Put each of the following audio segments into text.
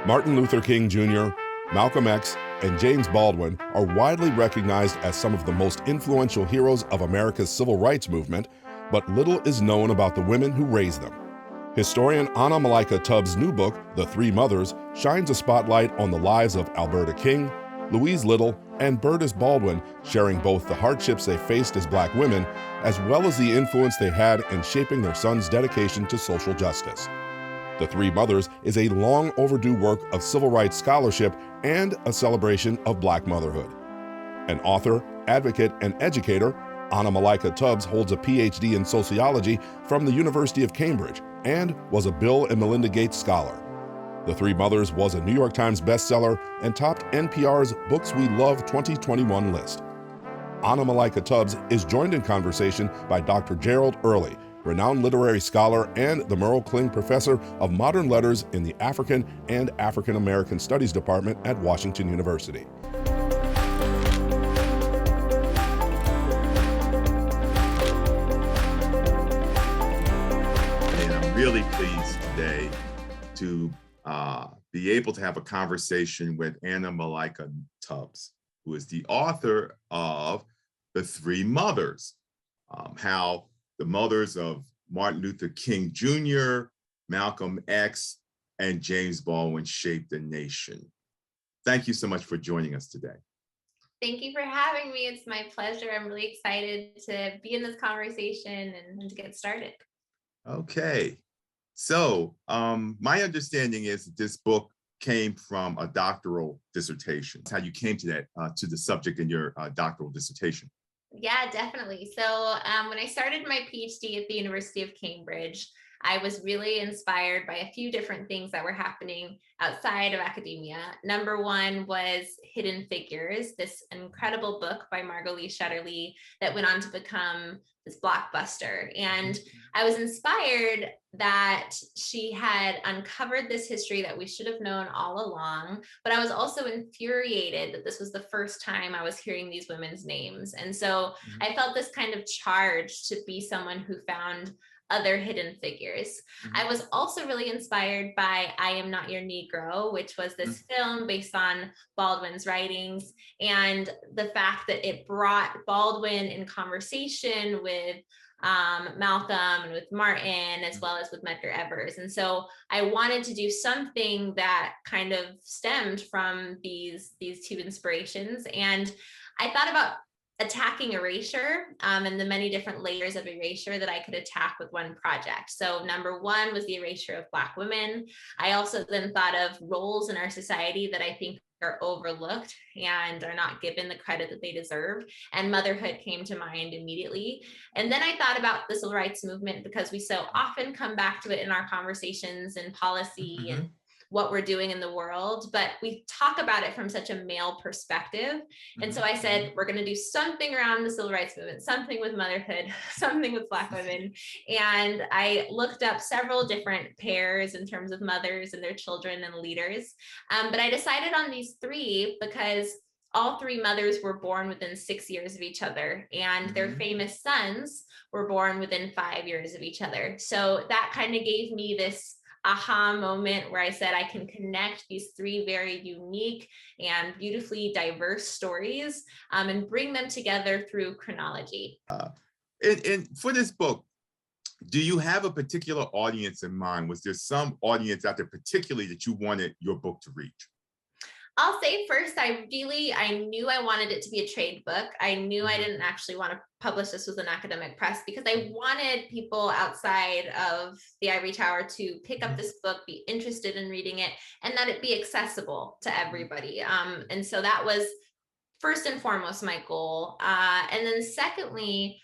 Martin Luther King Jr., Malcolm X, and James Baldwin are widely recognized as some of the most influential heroes of America's civil rights movement, but little is known about the women who raised them. Historian Anna Malaika Tubbs' new book, The Three Mothers, shines a spotlight on the lives of Alberta King, Louise Little, and Bertus Baldwin, sharing both the hardships they faced as Black women, as well as the influence they had in shaping their sons' dedication to social justice. The Three Mothers is a long overdue work of civil rights scholarship and a celebration of Black motherhood. An author, advocate, and educator, Anna Malaika Tubbs holds a PhD in sociology from the University of Cambridge and was a Bill and Melinda Gates Scholar. The Three Mothers was a New York Times bestseller and topped NPR's Books We Love 2021 list. Anna Malaika Tubbs is joined in conversation by Dr. Gerald Early, renowned literary scholar and the Merle Kling Professor of Modern Letters in the African and African American Studies Department at Washington University. And I'm really pleased today to be able to have a conversation with Anna Malaika Tubbs, who is the author of The Three Mothers, how the mothers of Martin Luther King Jr., Malcolm X, and James Baldwin shaped the nation. Thank you so much for joining us today. Thank you for having me. It's my pleasure. I'm really excited to be in this conversation and to get started. Okay. So my understanding is that this book came from a doctoral dissertation. It's how you came to that, to the subject in your doctoral dissertation. Yeah, definitely. So when I started my PhD at the University of Cambridge, I was really inspired by a few different things that were happening outside of academia. Number one was Hidden Figures, this incredible book by Margot Shetterly that went on to become this blockbuster. And I was inspired that she had uncovered this history that we should have known all along, but I was also infuriated that this was the first time I was hearing these women's names. And so I felt this kind of charge to be someone who found other hidden figures. I was also really inspired by I Am Not Your Negro, which was this film based on Baldwin's writings, and the fact that it brought Baldwin in conversation with Malcolm and with Martin, as well as with Medgar Evers. And so I wanted to do something that kind of stemmed from these two inspirations. And I thought about attacking erasure and the many different layers of erasure that I could attack with one project. So number one was the erasure of Black women. I also then thought of roles in our society that I think are overlooked and are not given the credit that they deserve. And motherhood came to mind immediately. And then I thought about the civil rights movement because we so often come back to it in our conversations and policy and what we're doing in the world, but we talk about it from such a male perspective. And so I said, we're going to do something around the civil rights movement, something with motherhood, something with Black women. And I looked up several different pairs in terms of mothers and their children and leaders. But I decided on these three because all three mothers were born within 6 years of each other, and their famous sons were born within 5 years of each other. So that kind of gave me this aha moment where I said I can connect these three very unique and beautifully diverse stories and bring them together through chronology. And for this book, do you have a particular audience in mind? Was there some audience out there particularly that you wanted your book to reach? I'll say first, I knew I wanted it to be a trade book. I knew I didn't actually want to publish this with an academic press because I wanted people outside of the ivory tower to pick up this book, be interested in reading it, and that it be accessible to everybody. And so that was first and foremost my goal. And then secondly,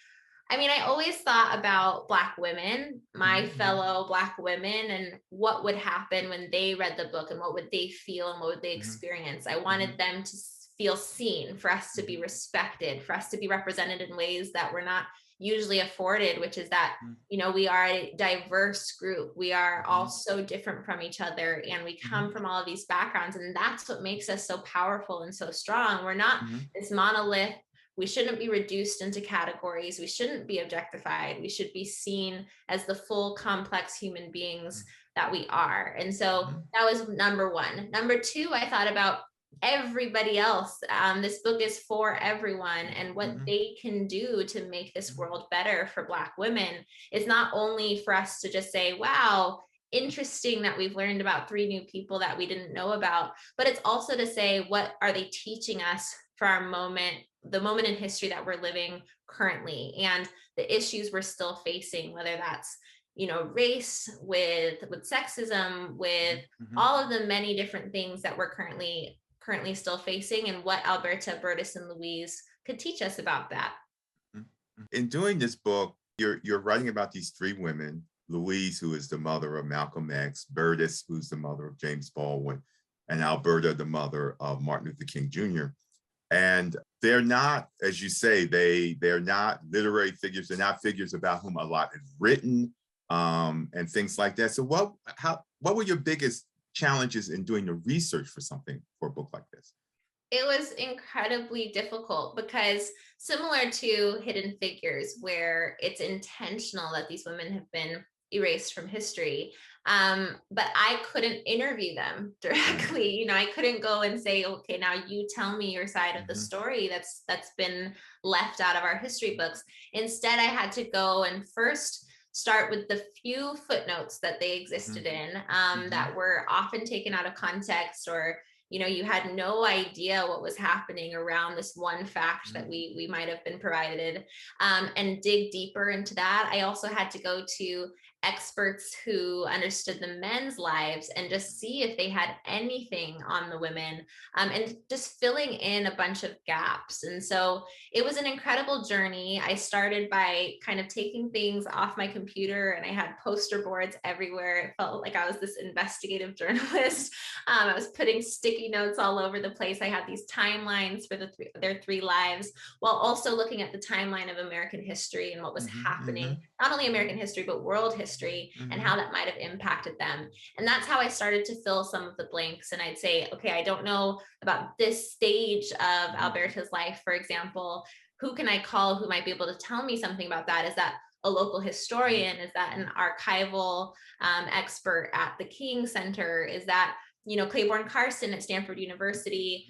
I mean, I always thought about Black women, my fellow Black women, and what would happen when they read the book and what would they feel and what would they experience. I wanted them to feel seen, for us to be respected, for us to be represented in ways that we're not usually afforded, which is that, you know, we are a diverse group. We are all so different from each other, and we come from all of these backgrounds. And that's what makes us so powerful and so strong. We're not this monolith. We shouldn't be reduced into categories. We shouldn't be objectified. We should be seen as the full complex human beings that we are. And so that was number one. Number two, I thought about everybody else. This book is for everyone, and what they can do to make this world better for Black women is not only for us to just say, wow, interesting that we've learned about 3 new people that we didn't know about, but it's also to say, what are they teaching us for our moment, the moment in history that we're living currently, and the issues we're still facing, whether that's, you know, race, with sexism, with all of the many different things that we're currently still facing, and what Alberta, Bertus, and Louise could teach us about that. In doing this book, you're writing about these 3 women: Louise, who is the mother of Malcolm X, Bertus, who's the mother of James Baldwin, and Alberta, the mother of Martin Luther King Jr. And they're not, as you say, they're not literary figures. They're not figures about whom a lot is written, and things like that. So what were your biggest challenges in doing the research for a book like this? It was incredibly difficult because, similar to Hidden Figures, where it's intentional that these women have been erased from history, but I couldn't interview them directly. You know, I couldn't go and say, okay, now you tell me your side of the story that's been left out of our history books. Instead, I had to go and first start with the few footnotes that they existed in, that were often taken out of context, or, you know, you had no idea what was happening around this one fact that we might have been provided, and dig deeper into that. I also had to go to experts who understood the men's lives and just see if they had anything on the women, and just filling in a bunch of gaps. And so it was an incredible journey. I started by kind of taking things off my computer, and I had poster boards everywhere. It felt like I was this investigative journalist. I was putting sticky notes all over the place. I had these timelines for their 3 lives, while also looking at the timeline of American history and what was happening, not only American history, but world history, and how that might have impacted them. And that's how I started to fill some of the blanks. And I'd say, okay, I don't know about this stage of Alberta's life, for example. Who can I call who might be able to tell me something about that? Is that a local historian? Is that an archival expert at the King Center? Is that, you know, Claiborne Carson at Stanford University?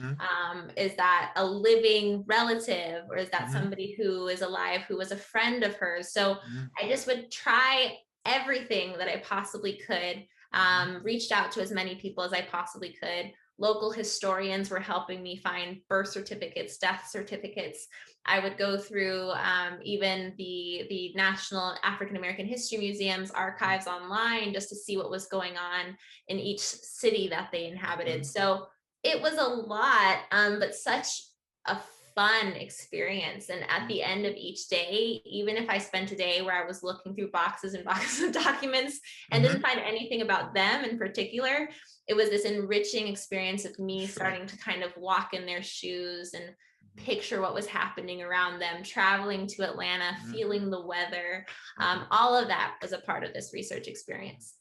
Is that a living relative, or is that somebody who is alive who was a friend of hers? So I just would try everything that I possibly could, reached out to as many people as I possibly could. Local historians were helping me find birth certificates, death certificates. I would go through even the National African American History Museum's archives online, just to see what was going on in each city that they inhabited. So it was a lot, but such a fun experience. And at the end of each day, even if I spent a day where I was looking through boxes and boxes of documents and didn't find anything about them in particular, it was this enriching experience of me starting to kind of walk in their shoes and picture what was happening around them, traveling to Atlanta, feeling the weather. All of that was a part of this research experience.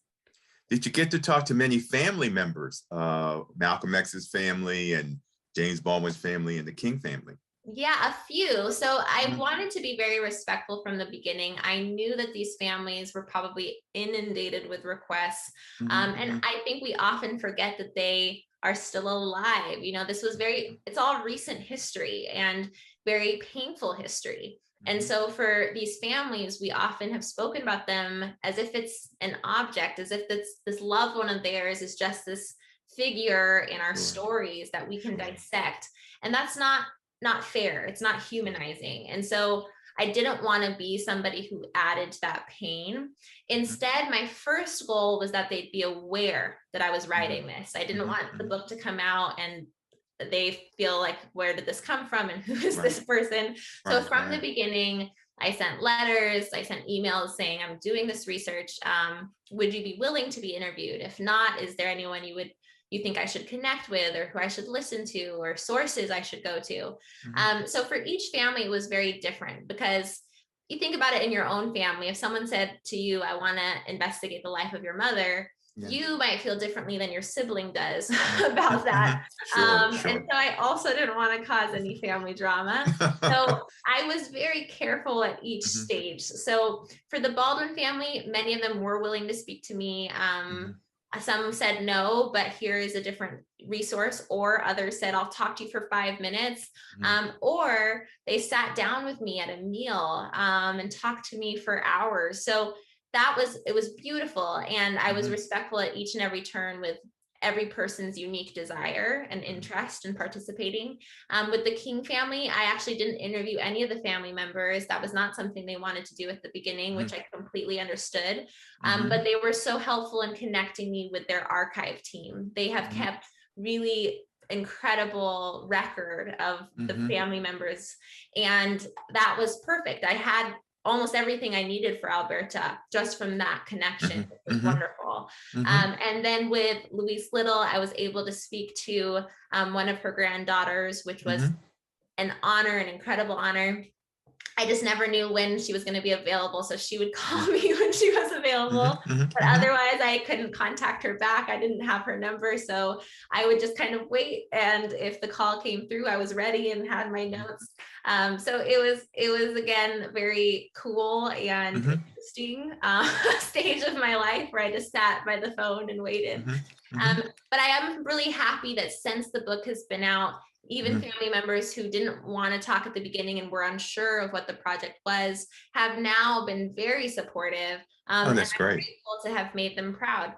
Did you get to talk to many family members, Malcolm X's family and James Baldwin's family and the King family? Yeah, a few. So I wanted to be very respectful from the beginning. I knew that these families were probably inundated with requests. And I think we often forget that they are still alive. You know, this was it's all recent history and very painful history. And so for these families, we often have spoken about them as if it's an object, as if this loved one of theirs is just this figure in our stories that we can dissect. And that's not fair. It's not humanizing. And so I didn't want to be somebody who added to that pain. Instead, my first goal was that they'd be aware that I was writing this. I didn't want the book to come out and they feel like, where did this come from? And who is this person? So from the beginning, I sent letters, I sent emails saying, I'm doing this research. Would you be willing to be interviewed? If not, is there anyone you think I should connect with, or who I should listen to, or sources I should go to? So for each family, it was very different, because you think about it in your own family. If someone said to you, I want to investigate the life of your mother, you might feel differently than your sibling does about that. And so I also didn't want to cause any family drama. So I was very careful at each stage. So for the Baldwin family, many of them were willing to speak to me. some said no, but here is a different resource, or others said, I'll talk to you for 5 minutes. Or they sat down with me at a meal and talked to me for hours. So it was beautiful. And I was respectful at each and every turn with every person's unique desire and interest in participating. With the King family, I actually didn't interview any of the family members. That was not something they wanted to do at the beginning, which I completely understood. But they were so helpful in connecting me with their archive team. They have kept really incredible record of the family members. And that was perfect. I had almost everything I needed for Alberta just from that connection. It was wonderful. And then with Louise Little, I was able to speak to one of her granddaughters, which was an honor, an incredible honor. I just never knew when she was going to be available. So she would call me when she was available, but otherwise I couldn't contact her back. I didn't have her number. So I would just kind of wait. And if the call came through, I was ready and had my notes. So it was again, very cool and interesting stage of my life where I just sat by the phone and waited. But I am really happy that since the book has been out, even family members who didn't want to talk at the beginning and were unsure of what the project was have now been very supportive. Oh, that's great. I'm grateful to have made them proud.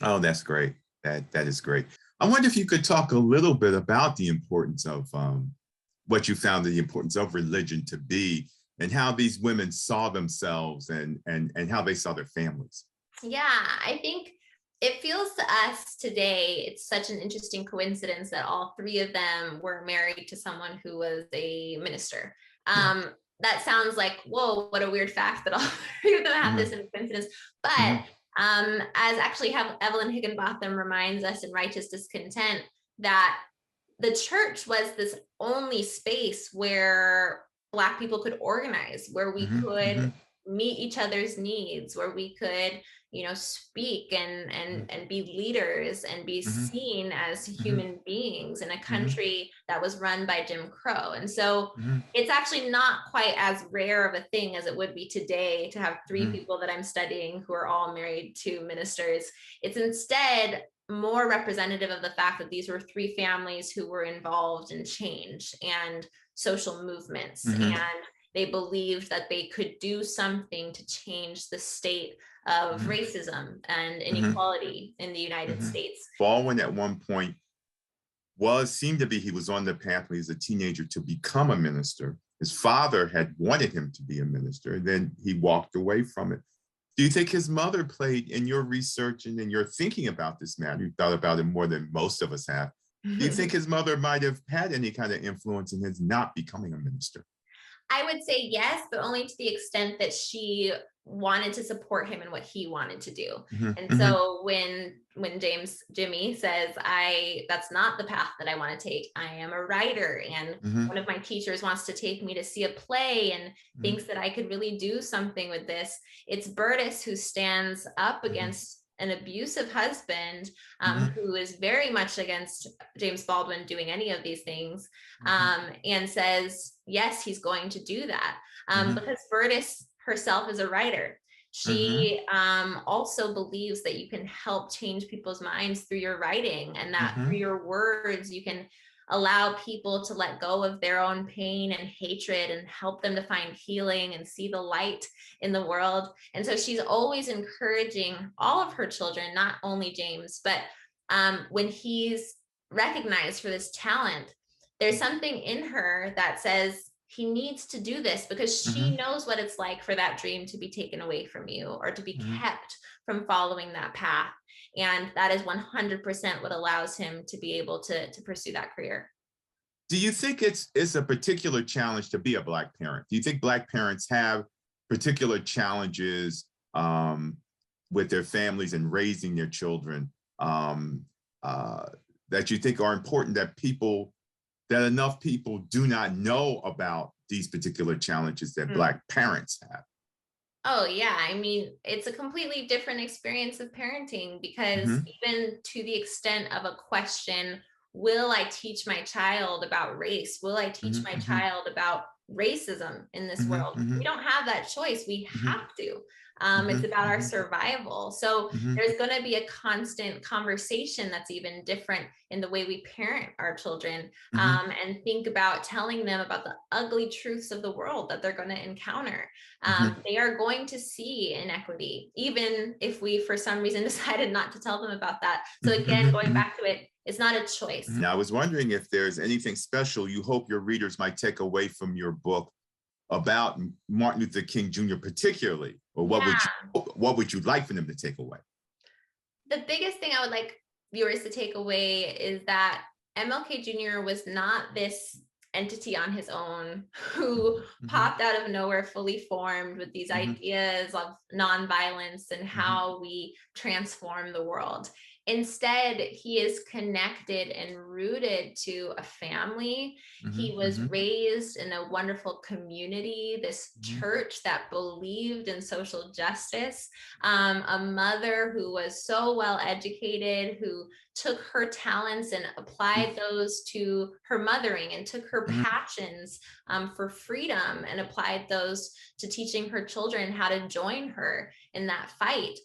Oh, that's great. That is great. I wonder if you could talk a little bit about the importance of what you found the importance of religion to be, and how these women saw themselves and how they saw their families. Yeah, I think it feels to us today, it's such an interesting coincidence that all three of them were married to someone who was a minister. That sounds like, whoa, what a weird fact that all three of them have this coincidence. But as actually Evelyn Higginbotham reminds us in Righteous Discontent, that the church was this only space where Black people could organize, where we could meet each other's needs, where we could, speak and be leaders and be seen as human beings in a country that was run by Jim Crow. And so it's actually not quite as rare of a thing as it would be today to have three people that I'm studying who are all married to ministers. It's instead more representative of the fact that these were three families who were involved in change and social movements, and they believed that they could do something to change the state of racism and inequality in the United States. Baldwin at one point seemed to be, he was on the path when he was a teenager to become a minister. His father had wanted him to be a minister, and then he walked away from it. Do you think his mother played, in your research and in your thinking about this matter, you thought about it more than most of us have, do you think his mother might have had any kind of influence in his not becoming a minister? I would say yes, but only to the extent that she wanted to support him in what he wanted to do. And so when Jimmy says, that's not the path that I want to take, I am a writer, and one of my teachers wants to take me to see a play and thinks that I could really do something with this, it's Burtis who stands up against an abusive husband who is very much against James Baldwin doing any of these things, and says, yes, he's going to do that. Because Burtis herself is a writer. She also believes that you can help change people's minds through your writing, and that through your words, you can allow people to let go of their own pain and hatred and help them to find healing and see the light in the world. And so she's always encouraging all of her children, not only James, but when he's recognized for this talent, there's something in her that says he needs to do this, because she knows what it's like for that dream to be taken away from you or to be kept from following that path. And that is 100% what allows him to be able to pursue that career. Do you think it's a particular challenge to be a Black parent? Do you think Black parents have particular challenges with their families and raising their children that you think are important, that enough people do not know about these particular challenges that Black parents have? Oh yeah, I mean, it's a completely different experience of parenting, because even to the extent of a question, will I teach my child about race? Will I teach my child about racism in this world? We don't have that choice. We have to. It's about our mhm, survival. So mhm, there's going to be a constant conversation that's even different in the way we parent our children, mhm, and think about telling them about the ugly truths of the world that they're going to encounter. mhm. They are going to see inequity, even if we, for some reason, decided not to tell them about that. So Mhm, again, mhm, going mhm. back to it, it's not a choice. Now, I was wondering if there's anything special you hope your readers might take away from your book about Martin Luther King Jr. particularly, or Yeah. what would you like for them to take away? The biggest thing I would like viewers to take away is that MLK Jr. was not this entity on his own who Mhm, popped out of nowhere fully formed with these mhm, ideas of nonviolence and mhm, how we transform the world. Instead, he is connected and rooted to a family. He mhm, was mhm, raised in a wonderful community, this mhm, church that believed in social justice, a mother who was so well educated, who took her talents and applied those to her mothering, and took her mhm, passions for freedom and applied those to teaching her children how to join her in that fight.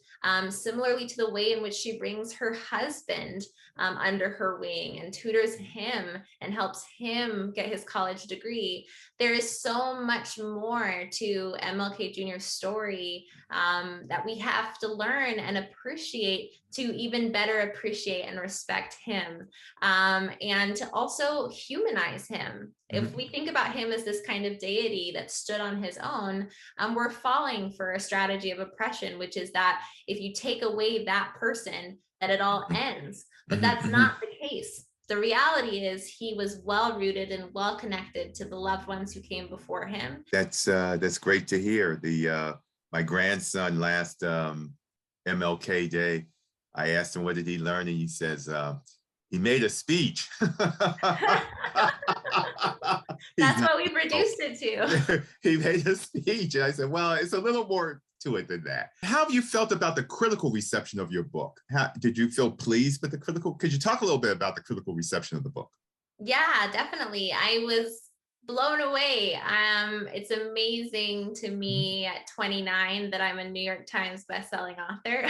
Similarly to the way in which she brings her husband under her wing and tutors him and helps him get his college degree. There is so much more to MLK Jr.'s story that we have to learn and appreciate to even better appreciate and respect him, and to also humanize him. If mhm. we think about him as this kind of deity that stood on his own, we're falling for a strategy of oppression, which is that if you take away that person, that it all ends. But Mhm, that's mhm. not the case. The reality is he was well rooted and well connected to the loved ones who came before him. That's great to hear. The My grandson last MLK Day, I asked him what did he learn, and he says he made a speech. He's That's not. what we've reduced it to. He made a speech, and I said, "Well, it's a little more to it than that." How have you felt about the critical reception of your book? Did you feel pleased with the critical? Could you talk a little bit about the critical reception of the book? Yeah, definitely. I was blown away. It's amazing to Mhm. me at 29 that I'm a New York Times bestselling author.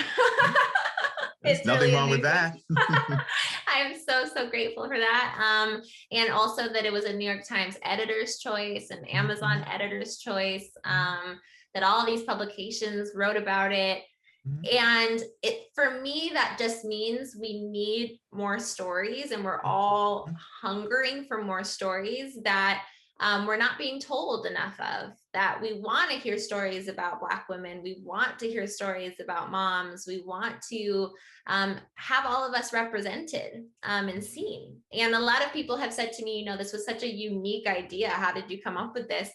There's It's nothing really wrong with amazing. that. I am so, so grateful for that. And also that it was a New York Times editor's choice and Amazon editor's choice, that all these publications wrote about it. And it, for me, that just means we need more stories, and we're all hungering for more stories that we're not being told enough of. That we want to hear stories about Black women, we want to hear stories about moms, we want to have all of us represented and seen. And a lot of people have said to me, this was such a unique idea. How did you come up with this?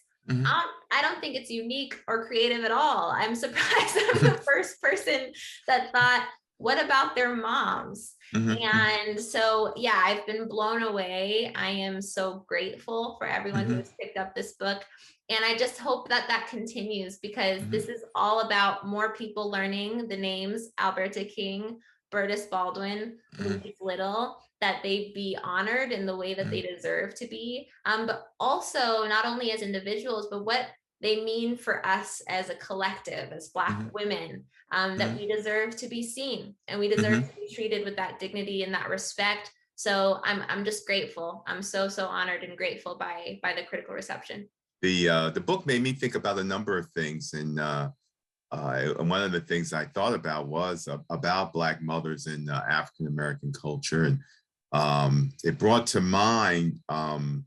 I don't think it's unique or creative at all. I'm surprised I'm the first person that thought, what about their moms? And so, yeah, I've been blown away. I am so grateful for everyone who has picked up this book. And I just hope that that continues, because this is all about more people learning the names Alberta King, Bertus Baldwin, Louise Little, that they be honored in the way that they deserve to be, but also not only as individuals, but what they mean for us as a collective, as Black women, that we deserve to be seen and we deserve to be treated with that dignity and that respect. So I'm just grateful. I'm so, so honored and grateful by the critical reception. The book made me think about a number of things, and one of the things I thought about was about Black mothers in African American culture, and it brought to mind Lorraine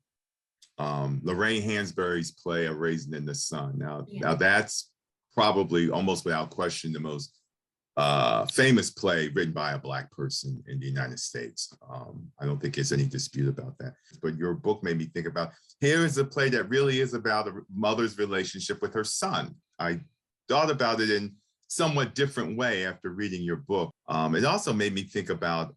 Hansberry's play "A Raisin in the Sun." Now that's probably almost without question the most famous play written by a Black person in the United States. I don't think there's any dispute about that. But your book made me think about, here is a play that really is about a mother's relationship with her son. I thought about it in somewhat different way after reading your book. It also made me think about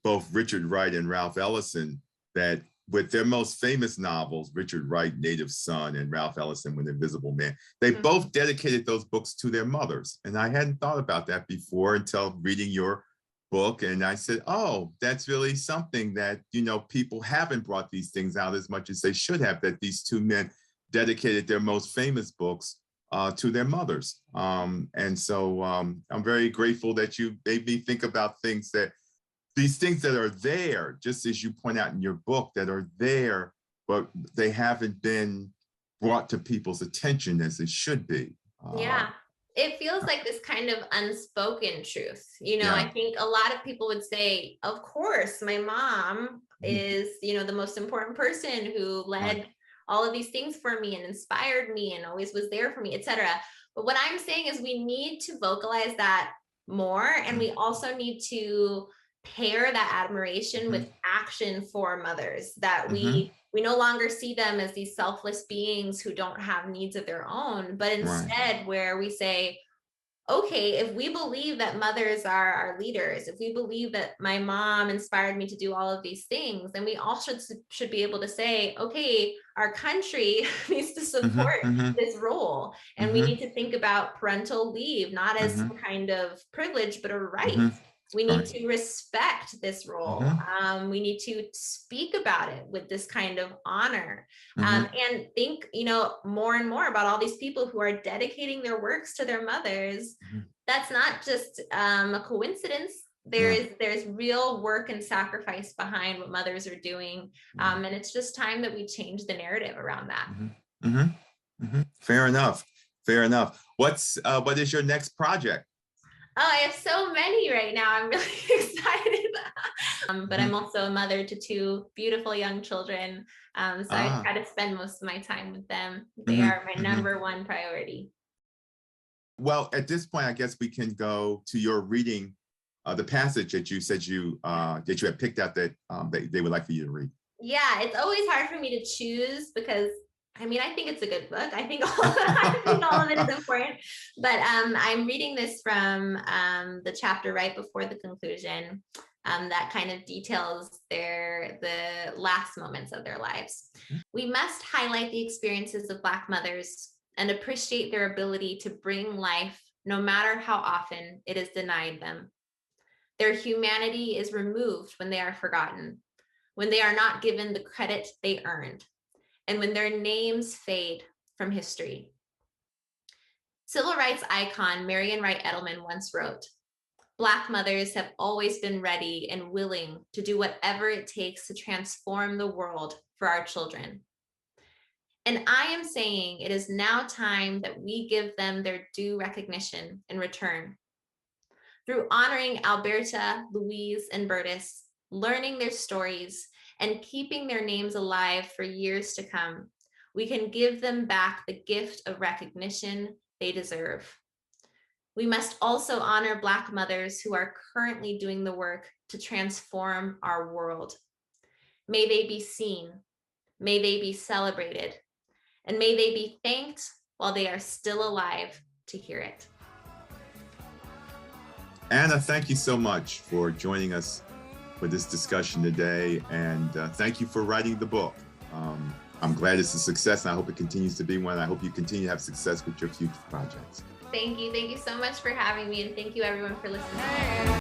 both Richard Wright and Ralph Ellison, that with their most famous novels, Richard Wright, Native Son, and Ralph Ellison, When the Invisible Man, they both dedicated those books to their mothers. And I hadn't thought about that before until reading your book. And I said, oh, that's really something that, people haven't brought these things out as much as they should have, that these two men dedicated their most famous books to their mothers. And so I'm very grateful that you made me think about these things that are there, just as you point out in your book, that are there, but they haven't been brought to people's attention as they should be. Yeah. It feels like this kind of unspoken truth. Yeah. I think a lot of people would say, of course, my mom is, the most important person who led all of these things for me and inspired me and always was there for me, etc. But what I'm saying is we need to vocalize that more. And we also need to pair that admiration with action for mothers, that we no longer see them as these selfless beings who don't have needs of their own, but instead where we say, okay, if we believe that mothers are our leaders, if we believe that my mom inspired me to do all of these things, then we all should be able to say, okay, our country needs to support this role. And we need to think about parental leave, not as some kind of privilege, but a right. We need to respect this role. We need to speak about it with this kind of honor, and think, more and more about all these people who are dedicating their works to their mothers. That's not just a coincidence. There's real work and sacrifice behind what mothers are doing. And it's just time that we change the narrative around that. Fair enough. Fair enough. What is your next project? Oh, I have so many right now. I'm really excited. But I'm also a mother to two beautiful young children. So I try to spend most of my time with them. They are my number one priority. Well, at this point, I guess we can go to your reading the passage that you said that you had picked out that they would like for you to read. Yeah, it's always hard for me to choose because I think it's a good book. I think all of it is important. But I'm reading this from the chapter right before the conclusion that kind of details the last moments of their lives. We must highlight the experiences of Black mothers and appreciate their ability to bring life, no matter how often it is denied them. Their humanity is removed when they are forgotten, when they are not given the credit they earned, and when their names fade from history. Civil rights icon Marian Wright Edelman once wrote, Black mothers have always been ready and willing to do whatever it takes to transform the world for our children. And I am saying it is now time that we give them their due recognition in return. Through honoring Alberta, Louise, and Bertus, learning their stories, and keeping their names alive for years to come, we can give them back the gift of recognition they deserve. We must also honor Black mothers who are currently doing the work to transform our world. May they be seen, may they be celebrated, and may they be thanked while they are still alive to hear it. Anna, thank you so much for joining us for this discussion today, and thank you for writing the book. I'm glad it's a success, and I hope it continues to be one. I hope you continue to have success with your future projects. Thank you so much for having me, and thank you everyone for listening.